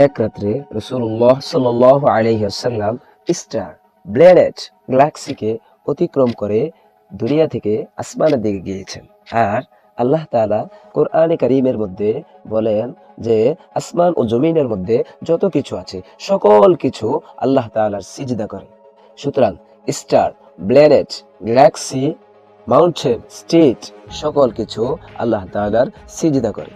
এক রাত্রে রাসূলুল্লাহ সাল্লাল্লাহু আলাইহি ওয়াসাল্লাম স্টার প্ল্যানেট গ্যালাক্সিকে অতিক্রম করে দুনিয়া থেকে আসমানের দিকে গিয়েছেন। আর আল্লাহ তাআলা কোরআনে কারীমের মধ্যে বলেন যে আসমান ও জমিনের মধ্যে যত কিছু আছে সকল কিছু আল্লাহ তাআলার সিজদা করে। সুতরাং star planet Galaxy mountain state সকল কিছু আল্লাহ তাআলার সিজদা করে।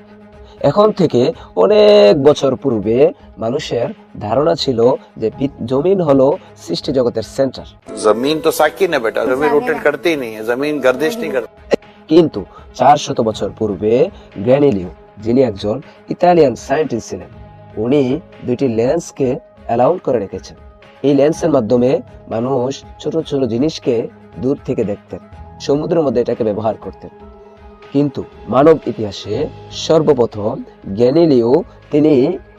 এখন থেকে অনেক বছর পূর্বে মানুষের ধারণা ছিল যে জমিন হলো সৃষ্টি জগতের সেন্টার। जमीन तो साकिन है बेटा, जमीन रोटेट करती ही नहीं है, जमीन गर्दिश नहीं करती। কিন্তু 400 বছর পূর্বে গ্যালিলিও, যিনি একজন ইতালিয়ান সায়েন্টিস্ট ছিলেন, উনি দুইটি লেন্সকে অ্যালাউ করে রেখেছেন। এই লেন্সের মাধ্যমে মানুষ ছোট ছোট জিনিসকে দূর থেকে দেখতেন, সমুদ্রের মধ্যে এটাকে ব্যবহার করতেন। কিন্তু মানব ইতিহাসে সর্বপ্রথম গ্যালিলিও তিনি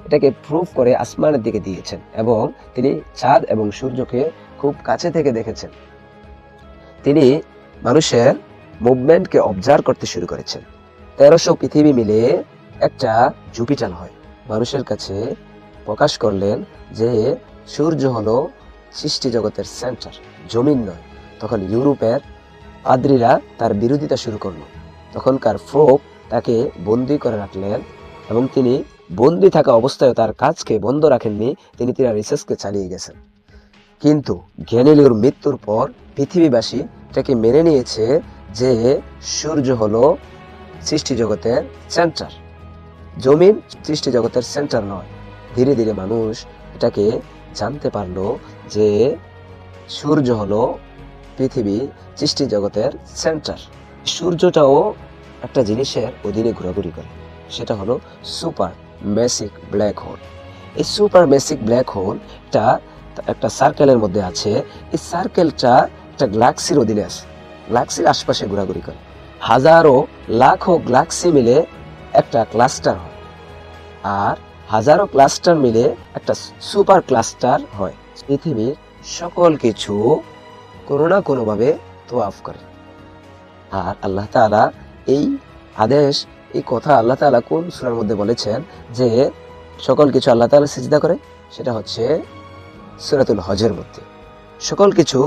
এটাকে প্রুফ করে আসমানের দিকে দিয়েছেন এবং তিনি চাঁদ এবং সূর্যকে খুব কাছে থেকে দেখেছেন। তিনি মানুষের মুভমেন্টকে অবজার্ভ করতে শুরু করেছেন। 1300 পৃথিবী মিলে একটা জুপিটার হয়। মানুষের কাছে প্রকাশ করলেন যে সূর্য হলো সৃষ্টি জগতের সেন্টার, জমিন নয়। তখন ইউরোপের পাদ্রীরা তার বিরোধিতা শুরু করলো। তখনকার পোপ তাকে বন্দী করে রাখলেন এবং তিনি বন্দী থাকা অবস্থায় তার কাজকে বন্ধ রাখেননি, তিনি তার রিসার্চকে চালিয়ে গেছেন। কিন্তু গ্যালিলিওর মৃত্যুর পর পৃথিবীবাসী এটাকে মেনে নিয়েছে যে সূর্য হলো সৃষ্টি জগতের সেন্টার, জমিন সৃষ্টি জগতের সেন্টার নয়। ধীরে ধীরে মানুষ এটাকে জানতে পারলো যে সূর্য হলো পৃথিবী সৃষ্টি জগতের সেন্টার। সূর্যটাও একটা জিনিসের অধীনে ঘোরাঘুরি করে, সেটা হলো সুপার ম্যাসিভ ব্ল্যাক হোল। এই সুপার ম্যাসিভ ব্ল্যাক হোলটা একটা সার্কেলের মধ্যে আছে। এই সার্কেলটা একটা গ্যালাক্সির অধীনে আছে, গ্যালাক্সির আশপাশে ঘোরাঘুরি করে। হাজারো লাখো গ্যালাক্সি মিলে একটা ক্লাস্টার হয়, আর হাজারো ক্লাস্টার মিলে একটা সুপার ক্লাস্টার হয়। পৃথিবীর সকল কিছু কোনো না কোনোভাবে তোয়াফ করে। আর আল্লাহ তাআলা এই আদেশ, এই কথা আল্লাহ তাআলা কোন সূরার মধ্যে বলেছেন যে সকল কিছু আল্লাহ তাআলা সিজদা করে? সেটা হচ্ছে সূরাতুল হজের মধ্যে। সকল কিছু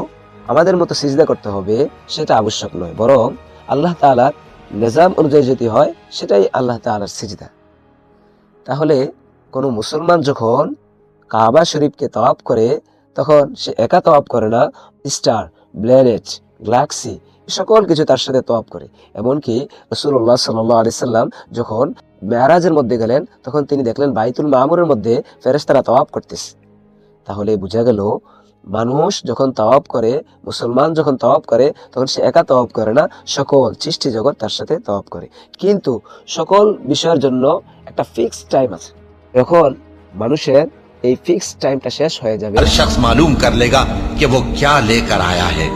আমাদের মতো সিজদা করতে হবে সেটা আবশ্যক নয়, বরং আল্লাহ তাআলার নিজাম অনুযায়ী যদি হয় সেটাই আল্লাহ তাআলার সিজদা। তাহলে কোনো মুসলমান যখন কাবা শরীফকে তওয়াফ করে তখন সে একা তওয়াফ করে না, স্টার প্ল্যানেট গ্যালাক্সি সকল কিছু তার সাথে তওয়াফ করে। এমনকি রাসূলুল্লাহ সাল্লাল্লাহু আলাইহি সাল্লাম যখন মেরাজের মধ্যে গেলেন তখন তিনি দেখলেন বাইতুল মামুরের মধ্যে ফেরেশতারা তওয়াফ করতেছে। তাহলে বোঝা গেল মানুষ যখন তওয়াফ করে, মুসলমান যখন তওয়াফ করে তখন সে একা তওয়াফ করে না, সকল সৃষ্টি জগৎ তার সাথে তওয়াফ করে। কিন্তু সকল বিষয়ের জন্য একটা ফিক্সড টাইম আছে। যখন মানুষের এই ফিক্সড টাইমটা শেষ হয়ে যাবে, हर शख्स मालूम कर लेगा कि वो क्या लेकर आया है।